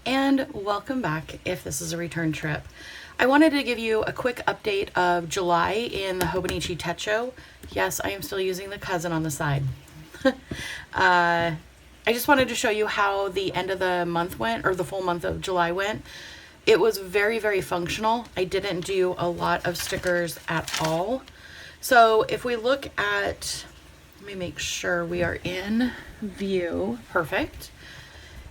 And welcome back if this is a return trip. I wanted to give you a quick update of July in the Cousin Techo. Yes, I am still using the cousin on the side. I just wanted to show you how the end of the month went, or the full month of July went. It was very, very functional. I didn't do a lot of stickers at all. So if we look at, let me make sure we are in view. Perfect.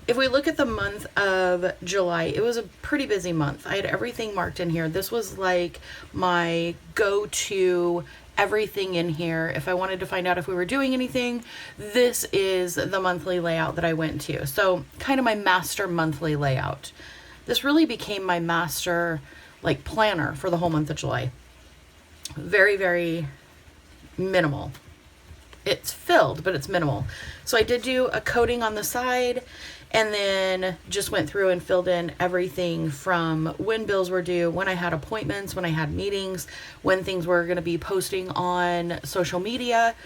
If we look at the month of July, it was a pretty busy month. I had everything marked in here. This was like my go-to everything in here. If I wanted to find out if we were doing anything, this is the monthly layout that I went to. So kind of my master monthly layout. This really became my master like planner for the whole month of July. Very, very minimal. It's filled, but it's minimal. So I did do a coating on the side, and then just went through and filled in everything from when bills were due, when I had appointments, when I had meetings, when things were going to be posting on social media,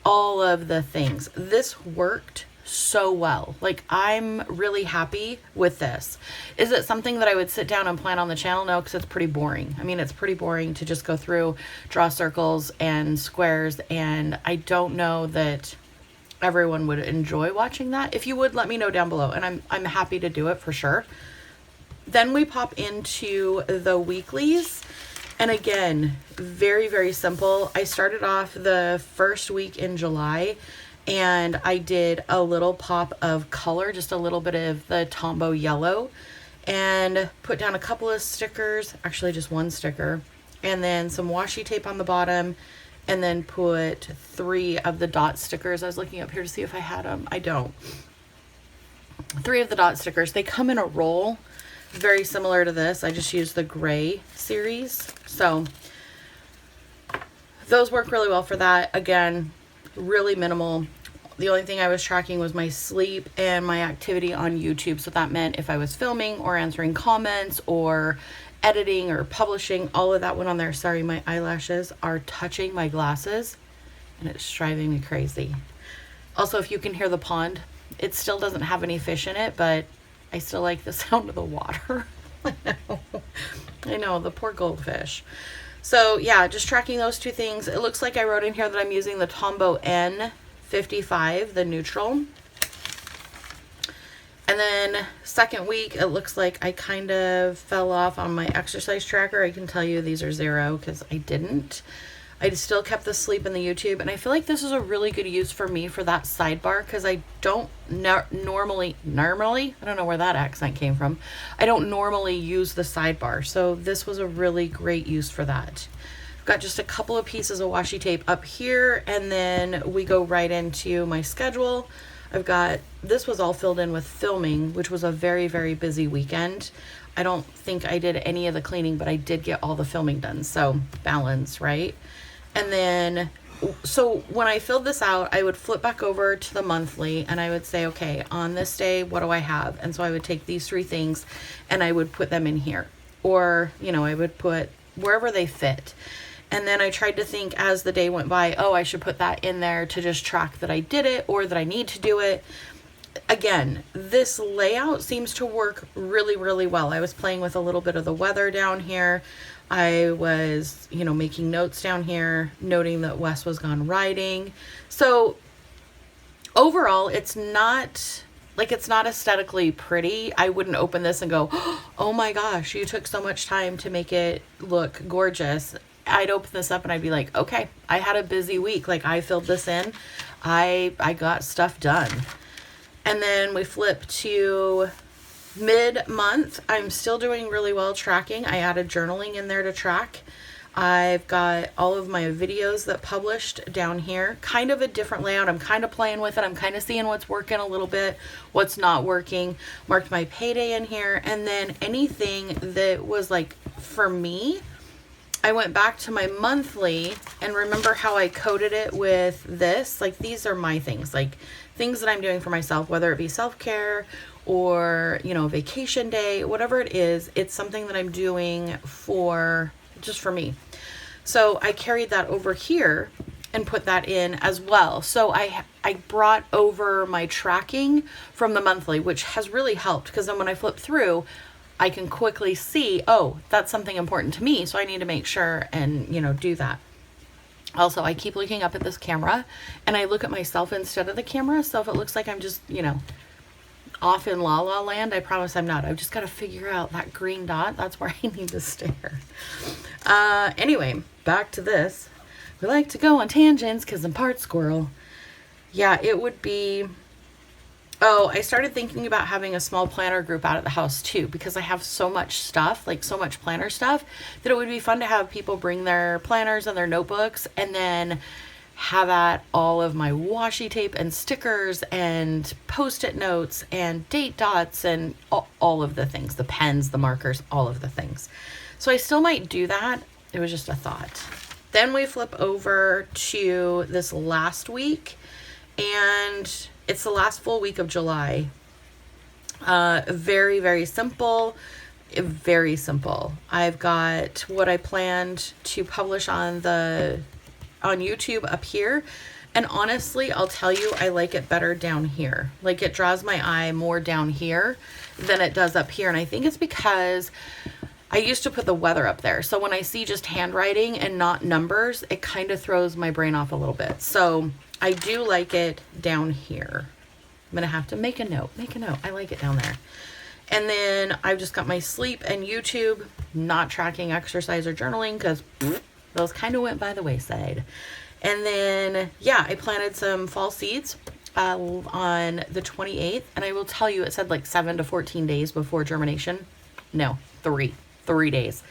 all of the things. This worked so well. Like, I'm really happy with this. Is it something that I would sit down and plan on the channel? No, because it's pretty boring. I mean, it's pretty boring to just go through, draw circles and squares, and I don't know that everyone would enjoy watching that. If you would, let me know down below, and I'm happy to do it for sure. Then we pop into the weeklies, and again, very, very simple. I started off the first week in July, and I did a little pop of color, just a little bit of the Tombow yellow, and put down a couple of stickers, actually just one sticker, and then some washi tape on the bottom, and then put 3 of the dot stickers. I was looking up here to see if I had them. I don't. 3 of the dot stickers. They come in a roll, very similar to this. I just used the gray series. So those work really well for that. Again, really minimal. The only thing I was tracking was my sleep and my activity on YouTube. So that meant if I was filming or answering comments or editing or publishing, all of that went on there. Sorry, my eyelashes are touching my glasses and it's driving me crazy. Also, if you can hear the pond, it still doesn't have any fish in it, but I still like the sound of the water. I know, the poor goldfish. So yeah, just tracking those 2 things. It looks like I wrote in here that I'm using the Tombow N55, the neutral. And then second week, it looks like I kind of fell off on my exercise tracker. I can tell you these are 0 because I didn't. I still kept the sleep in the YouTube, and I feel like this is a really good use for me for that sidebar because I don't normally, I don't know where that accent came from. I don't normally use the sidebar, so this was a really great use for that. I've got just a couple of pieces of washi tape up here, and then we go right into my schedule. I've got, this was all filled in with filming, which was a very, very busy weekend. I don't think I did any of the cleaning, but I did get all the filming done. So balance, right? And then, so when I filled this out, I would flip back over to the monthly and I would say, okay, on this day, what do I have? And so I would take these 3 things and I would put them in here, or, you know, I would put wherever they fit. And then I tried to think as the day went by, oh, I should put that in there to just track that I did it or that I need to do it. Again, this layout seems to work really, really well. I was playing with a little bit of the weather down here. I was, you know, making notes down here, noting that Wes was gone riding. So overall, it's not aesthetically pretty. I wouldn't open this and go, oh my gosh, you took so much time to make it look gorgeous. I'd open this up and I'd be like, okay, I had a busy week. Like, I filled this in. I got stuff done. And then we flip to mid-month. I'm still doing really well tracking. I added journaling in there to track. I've got all of my videos that published down here. Kind of a different layout. I'm kind of playing with it. I'm kind of seeing what's working a little bit, what's not working. Marked my payday in here. And then anything that was like for me, I went back to my monthly, and remember how I coded it with this? Like, these are my things, like things that I'm doing for myself, whether it be self-care or, you know, vacation day, whatever it is, it's something that I'm doing for, just for me. So I carried that over here, and put that in as well. So I brought over my tracking from the monthly, which has really helped, because then when I flip through, I can quickly see, oh, that's something important to me, so I need to make sure and, do that. Also, I keep looking up at this camera and I look at myself instead of the camera. So if it looks like I'm just, off in la la land, I promise I'm not. I've just got to figure out that green dot. That's where I need to stare. Anyway, back to this. We like to go on tangents because I'm part squirrel. Yeah, it would be... Oh, I started thinking about having a small planner group out at the house too, because I have so much stuff, like so much planner stuff, that it would be fun to have people bring their planners and their notebooks, and then have at all of my washi tape and stickers and post-it notes and date dots and all of the things, the pens, the markers, all of the things. So I still might do that. It was just a thought. Then we flip over to this last week, and it's the last full week of July. Very, very simple. Very simple. I've got what I planned to publish on YouTube up here. And honestly, I'll tell you, I like it better down here. Like, it draws my eye more down here than it does up here. And I think it's because I used to put the weather up there. So when I see just handwriting and not numbers, it kind of throws my brain off a little bit. So I do like it down here. I'm going to have to make a note. I like it down there. And then I've just got my sleep and YouTube, not tracking exercise or journaling because those kind of went by the wayside. And then, yeah, I planted some fall seeds on the 28th. And I will tell you, it said like 7 to 14 days before germination. No, 3 days.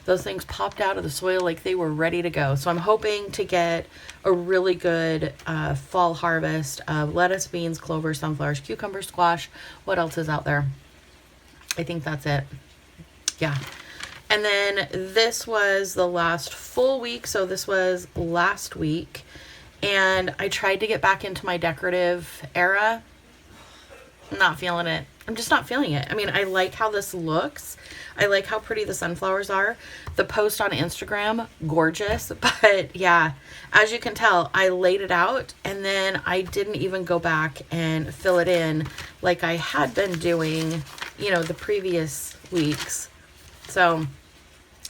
Those things popped out of the soil like they were ready to go. So I'm hoping to get a really good fall harvest of lettuce, beans, clover, sunflowers, cucumber, squash. What else is out there? I think that's it. Yeah. And then this was the last full week. So this was last week. And I tried to get back into my decorative era. Not feeling it. I'm just not feeling it. I mean, I like how this looks. I like how pretty the sunflowers are. The post on Instagram, gorgeous. But yeah, as you can tell, I laid it out and then I didn't even go back and fill it in like I had been doing, the previous weeks. So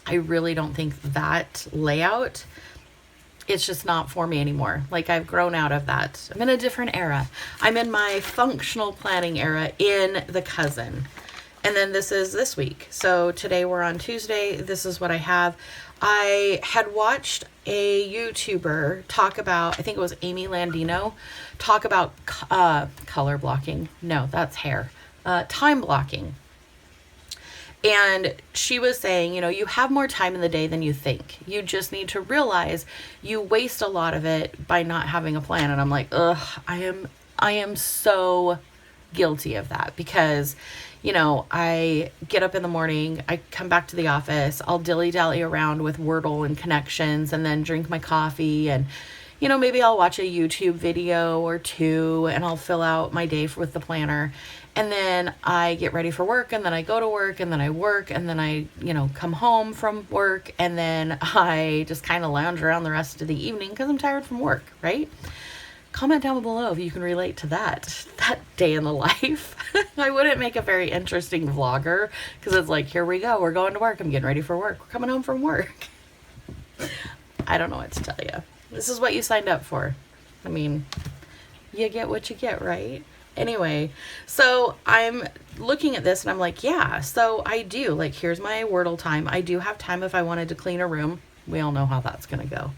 I really don't think that layout, it's just not for me anymore. Like, I've grown out of that. I'm in a different era. I'm in my functional planning era in the Cousin. And then this is this week. So today we're on Tuesday. This is what I have. I had watched a YouTuber talk about, I think it was Amy Landino, talk about color blocking. No, that's hair. Time blocking. And she was saying, you have more time in the day than you think. You just need to realize you waste a lot of it by not having a plan. And I'm like, ugh, I am so guilty of that because, I get up in the morning, I come back to the office, I'll dilly-dally around with Wordle and connections and then drink my coffee and, maybe I'll watch a YouTube video or two and I'll fill out my day with the planner. And then I get ready for work and then I go to work and then I work and then I, come home from work and then I just kind of lounge around the rest of the evening because I'm tired from work, right? Comment down below if you can relate to that day in the life. I wouldn't make a very interesting vlogger because it's like, here we go. We're going to work. I'm getting ready for work. We're coming home from work. I don't know what to tell you. This is what you signed up for. I mean, you get what you get, right? Anyway, so I'm looking at this and I'm like, yeah, so I do. Like, here's my Wordle time. I do have time if I wanted to clean a room. We all know how that's going to go,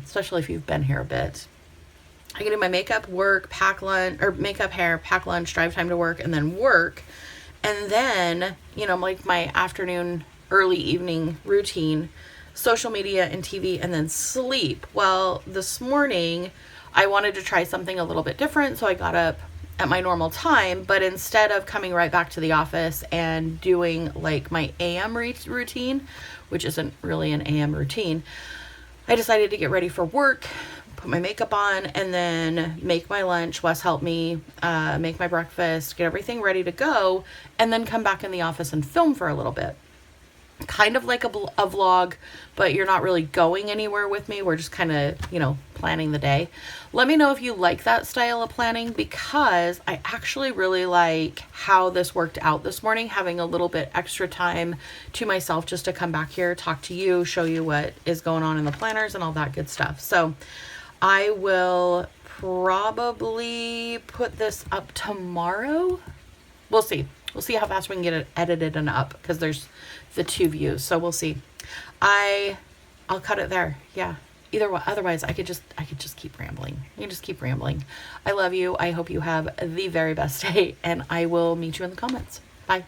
especially if you've been here a bit. I can do my makeup, work, pack lunch, or makeup, hair, pack lunch, drive time to work, and then work. And then, like my afternoon, early evening routine, social media and TV, and then sleep. Well, this morning I wanted to try something a little bit different, so I got up at my normal time, but instead of coming right back to the office and doing like my AM routine, which isn't really an AM routine, I decided to get ready for work, put my makeup on, and then make my lunch. Wes helped me make my breakfast, get everything ready to go, and then come back in the office and film for a little bit. kind of like a vlog, but you're not really going anywhere with me. We're just kind of, you know, planning the day. Let me know if you like that style of planning, because I actually really like how this worked out this morning, having a little bit extra time to myself just to come back here, talk to you, show you what is going on in the planners and all that good stuff. So I will probably put this up tomorrow. We'll see. We'll see how fast we can get it edited and up, because there's the 2 views. So we'll see. I'll cut it there. Yeah. Either way, otherwise I could just keep rambling. You just keep rambling. I love you. I hope you have the very best day, and I will meet you in the comments. Bye.